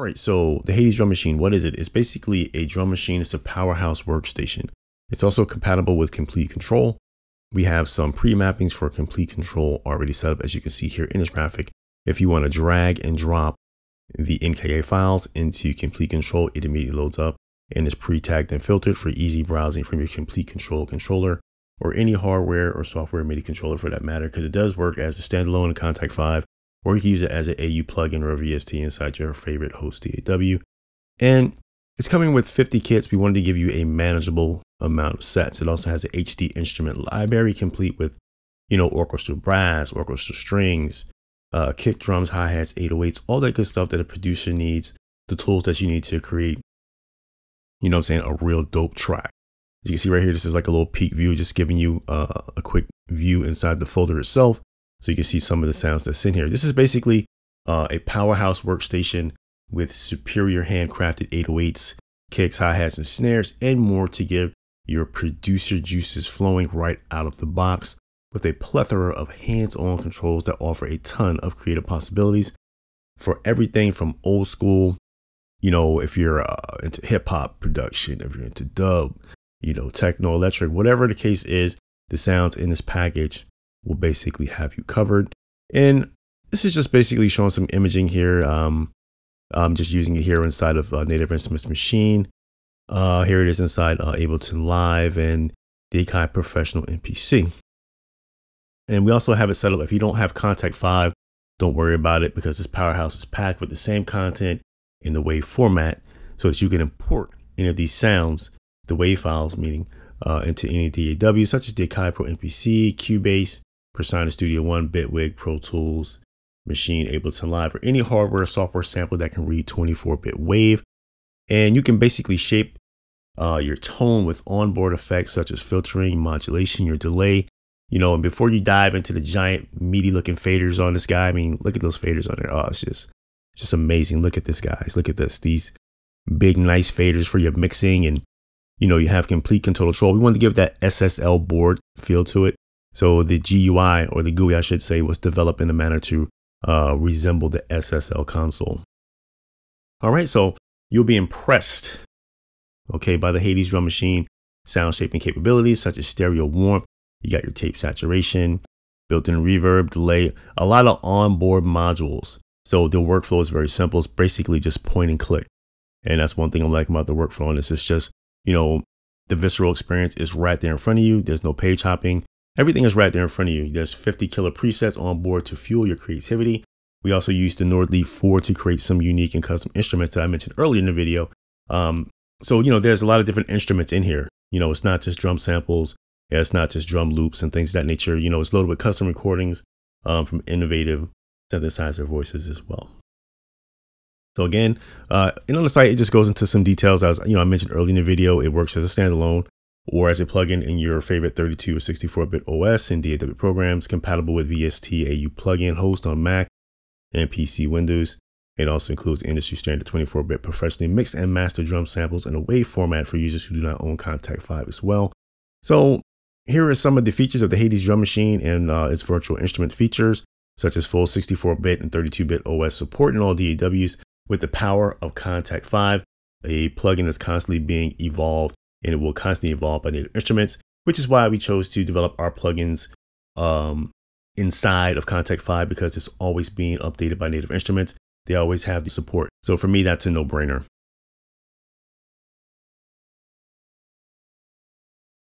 right, so the Hades drum machine, what is it? It's basically a drum machine. It's a powerhouse workstation. It's also compatible with complete control. We have some pre-mappings for complete control already set up, as you can see here in this graphic. If you want to drag and drop the NKA files into complete control, it immediately loads up and is pre-tagged and filtered for easy browsing from your complete control controller or any hardware or software MIDI controller for that matter, because it does work as a standalone in Contact 5, or you can use it as an AU plugin or a VST inside your favorite host DAW. And it's coming with 50 kits. We wanted to give you a manageable amount of sets. It also has an HD instrument library complete with, orchestral brass, orchestral strings, kick drums, hi-hats, 808s, all that good stuff that a producer needs, the tools that you need to create, a real dope track. As you can see right here, this is like a little peek view, just giving you a quick view inside the folder itself, so you can see some of the sounds that's in here. This is basically a powerhouse workstation with superior handcrafted 808s, kicks, hi-hats, and snares, and more to give your producer juices flowing right out of the box, with a plethora of hands-on controls that offer a ton of creative possibilities for everything from old school, if you're into hip-hop production, if you're into dub, techno, electric, whatever the case is, the sounds in this package will basically have you covered. And this is just basically showing some imaging here. I'm just using it here inside of Native Instruments Machine. Here it is inside Ableton Live and the Akai Professional MPC. And we also have it set up. If you don't have Contact 5, don't worry about it, because this powerhouse is packed with the same content in the WAV format, so that you can import any of these sounds, the WAV files, meaning into any DAW, such as the Akai Pro MPC, Cubase, Persona Studio One, Bitwig, Pro Tools, Machine, Ableton Live, or any hardware or software sampler that can read 24-bit WAV. And you can basically shape your tone with onboard effects such as filtering, modulation, your delay. And before you dive into the giant meaty looking faders on this guy, I mean, look at those faders on there. Oh, it's just amazing. Look at this, guys. Look at this. These big, nice faders for your mixing, and you have complete control. We wanted to give that SSL board feel to it. So the GUI, or the GUI, I should say, was developed in a manner to resemble the SSL console. All right, so you'll be impressed, okay, by the Hades drum machine sound shaping capabilities such as stereo warmth. You got your tape saturation, built-in reverb, delay, a lot of onboard modules. So the workflow is very simple. It's basically just point and click. And that's one thing I like about the workflow. And it's just, the visceral experience is right there in front of you. There's no page hopping. Everything is right there in front of you. There's 50 killer presets on board to fuel your creativity. We also used the Nordleaf 4 to create some unique and custom instruments that I mentioned earlier in the video. So, there's a lot of different instruments in here. It's not just drum samples. Yeah, it's not just drum loops and things of that nature. It's loaded with custom recordings from innovative synthesizer voices as well. So again, and on the site, it just goes into some details. As I mentioned earlier in the video, it works as a standalone or as a plugin in your favorite 32 or 64-bit OS and DAW programs, compatible with VST AU plugin host on Mac and PC Windows. It also includes industry standard 24-bit professionally mixed and mastered drum samples in a WAV format for users who do not own Contact 5 as well. So here are some of the features of the Hades drum machine and its virtual instrument features, such as full 64-bit and 32-bit OS support in all DAWs with the power of Contact 5, a plugin that's constantly being evolved, and it will constantly evolve by Native Instruments, which is why we chose to develop our plugins inside of Contact 5, because it's always being updated by Native Instruments. They always have the support. So for me, that's a no-brainer.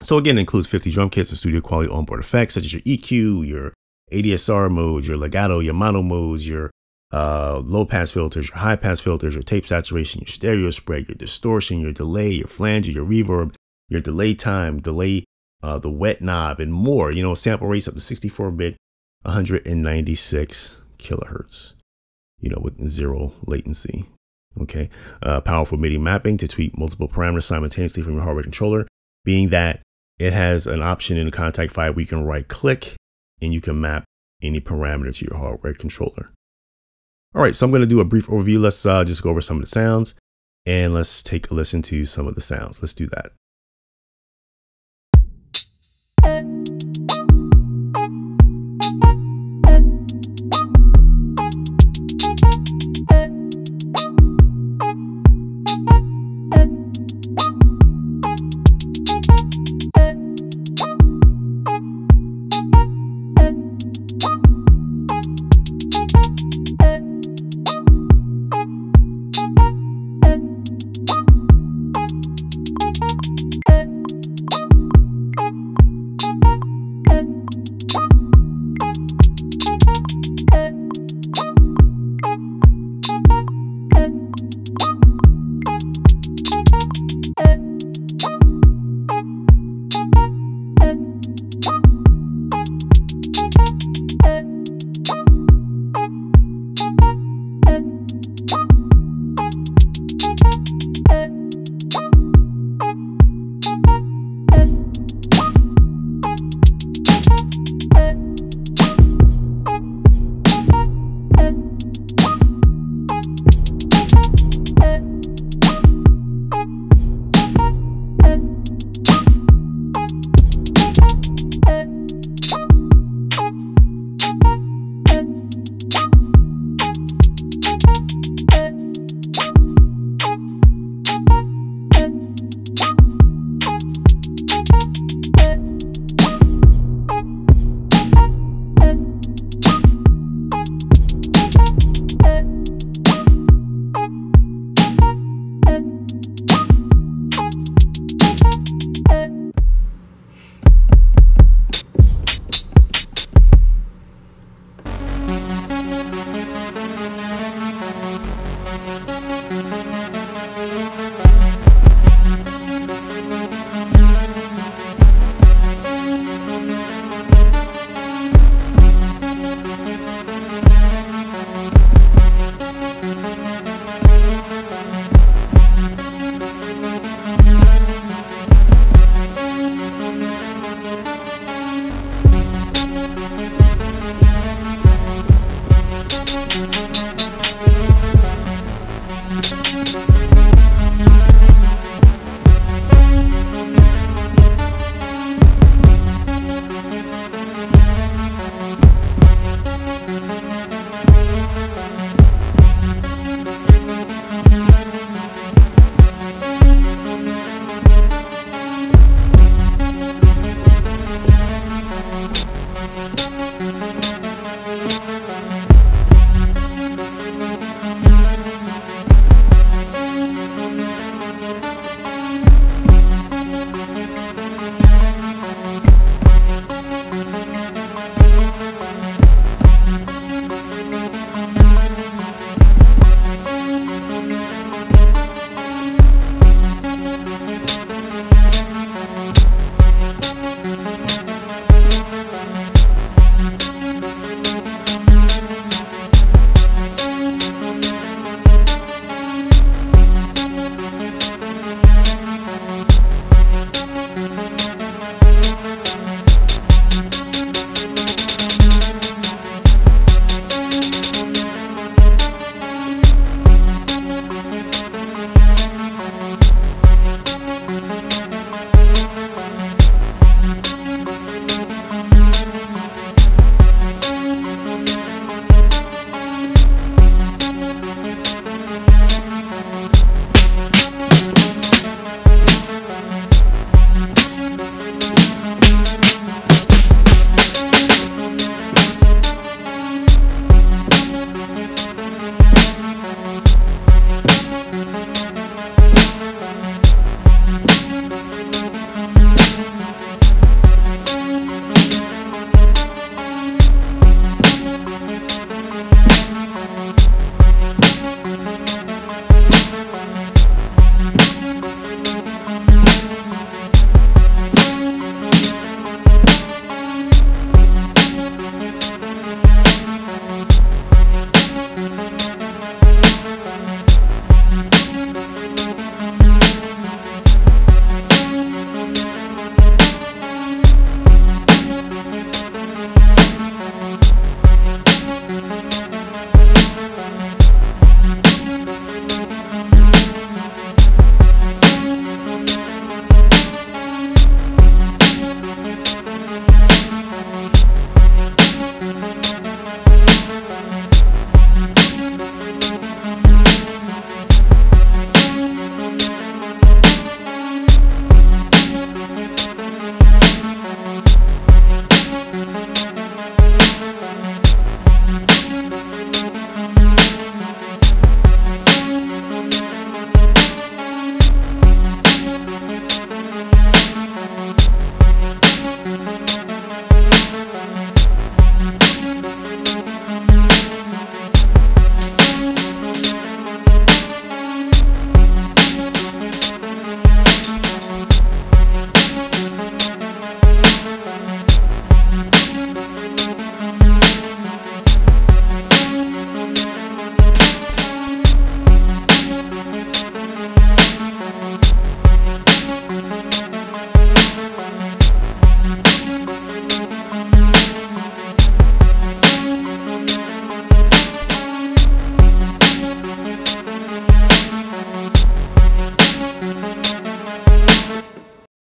So again, it includes 50 drum kits of studio quality onboard effects, such as your EQ, your ADSR modes, your legato, your mono modes, your low pass filters, your high pass filters, your tape saturation, your stereo spread, your distortion, your delay, your flanger, your reverb, your delay time, delay, the wet knob, and more. Sample rates up to 64-bit, 196 kilohertz, with zero latency. Okay, powerful MIDI mapping to tweak multiple parameters simultaneously from your hardware controller, being that it has an option in the Contact 5 where you can right click and you can map any parameter to your hardware controller. All right, so I'm going to do a brief overview. Let's just go over some of the sounds and let's take a listen to some of the sounds. Let's do that.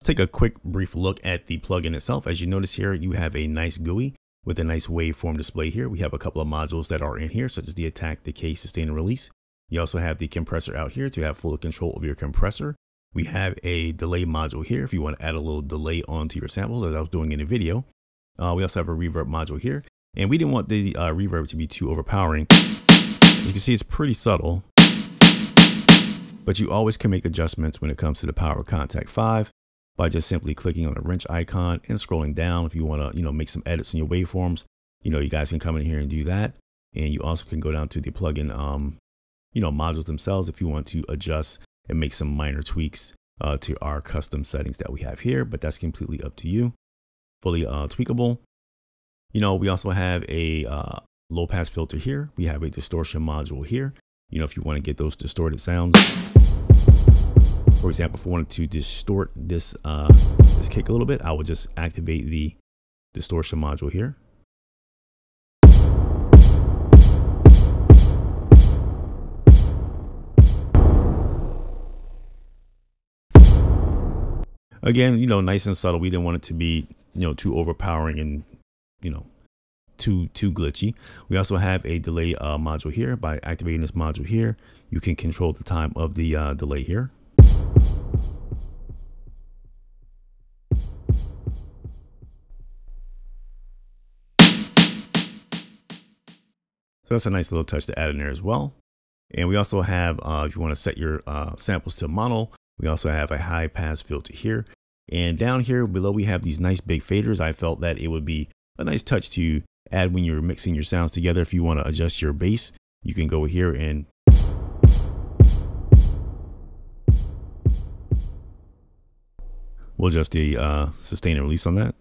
take a quick brief look at the plugin itself. As you notice here, you have a nice GUI with a nice waveform display here. We have a couple of modules that are in here, such as the attack, decay, sustain, and release. You also have the compressor out here to have full control of your compressor. We have a delay module here if you want to add a little delay onto your samples, as I was doing in the video. We also have a reverb module here, and we didn't want the reverb to be too overpowering. You can see it's pretty subtle, but you always can make adjustments when it comes to the power contact 5 by just simply clicking on the wrench icon and scrolling down. If you want to, make some edits in your waveforms, you guys can come in here and do that. And you also can go down to the plugin, modules themselves if you want to adjust and make some minor tweaks to our custom settings that we have here, but that's completely up to you. Fully tweakable. We also have a low pass filter here. We have a distortion module here. If you want to get those distorted sounds. For example, if I wanted to distort this this kick a little bit, I would just activate the distortion module here. Again, nice and subtle. We didn't want it to be, too overpowering and, too glitchy. We also have a delay module here. By activating this module here, you can control the time of the delay here. So that's a nice little touch to add in there as well. And we also have, if you want to set your samples to mono, we also have a high pass filter here. And down here below, we have these nice big faders. I felt that it would be a nice touch to add when you're mixing your sounds together. If you want to adjust your bass, you can go here and we'll adjust the sustain and release on that.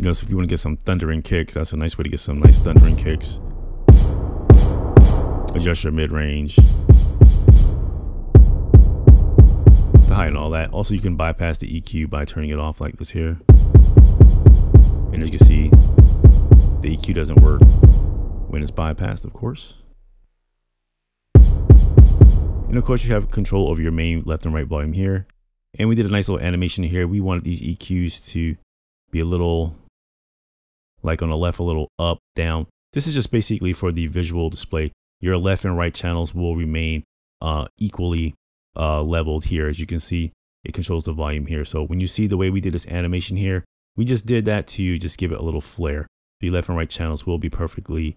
So if you want to get some thundering kicks, that's a nice way to get some nice thundering kicks. Adjust your mid-range to heighten all that. Also, you can bypass the EQ by turning it off like this here. And as you can see, the EQ doesn't work when it's bypassed, of course. And of course, you have control over your main left and right volume here. And we did a nice little animation here. We wanted these EQs to be a little, like on the left, a little up, down. This is just basically for the visual display. Your left and right channels will remain equally leveled here. As you can see, it controls the volume here. So when you see the way we did this animation here, we just did that to just give it a little flair. The left and right channels will be perfectly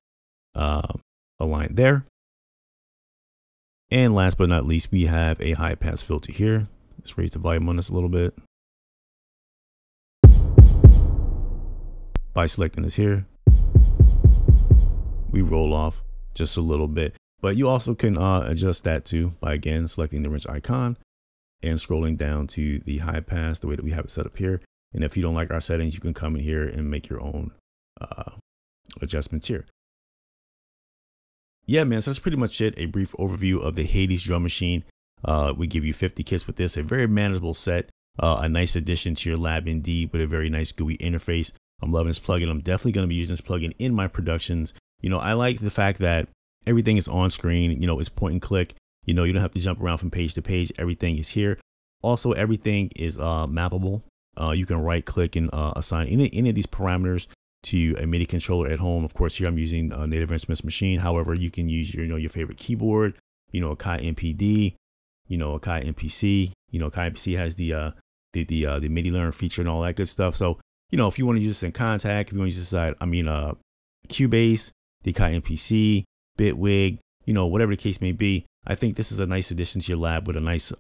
aligned there. And last but not least, we have a high pass filter here. Let's raise the volume on this a little bit. By selecting this here, we roll off just a little bit, but you also can adjust that too by again selecting the wrench icon and scrolling down to the high pass the way that we have it set up here. And if you don't like our settings, you can come in here and make your own adjustments here. Yeah, man, so that's pretty much it. A brief overview of the Hades drum machine. We give you 50 kits with this, a very manageable set, a nice addition to your lab indeed, with a very nice GUI interface. I'm loving this plugin. I'm definitely going to be using this plugin in my productions. I like the fact that everything is on screen. It's point and click. You don't have to jump around from page to page. Everything is here. Also, everything is mappable. You can right click and assign any of these parameters to a MIDI controller at home. Of course, here I'm using Native Instruments Machine. However, you can use your favorite keyboard. A Kai MPD. A Kai MPC. Kai MPC has the MIDI learn feature and all that good stuff. So if you want to use this in Contact, if you want to use this Cubase, the Kai MPC, Bitwig, whatever the case may be, I think this is a nice addition to your lab with a nice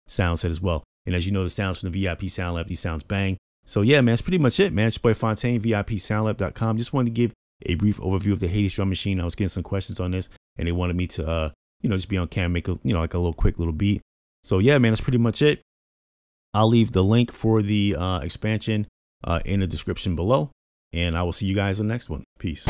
sound set as well. And as you know, the sounds from the VIP Soundlab, these sounds bang. So yeah, man, that's pretty much it, man. It's your boy Fontaine, VIPSoundlab.com. Just wanted to give a brief overview of the Hades drum machine. I was getting some questions on this, and they wanted me to, just be on camera, make a, like a little quick little beat. So yeah, man, that's pretty much it. I'll leave the link for the expansion in the description below, and I will see you guys on the next one. Peace.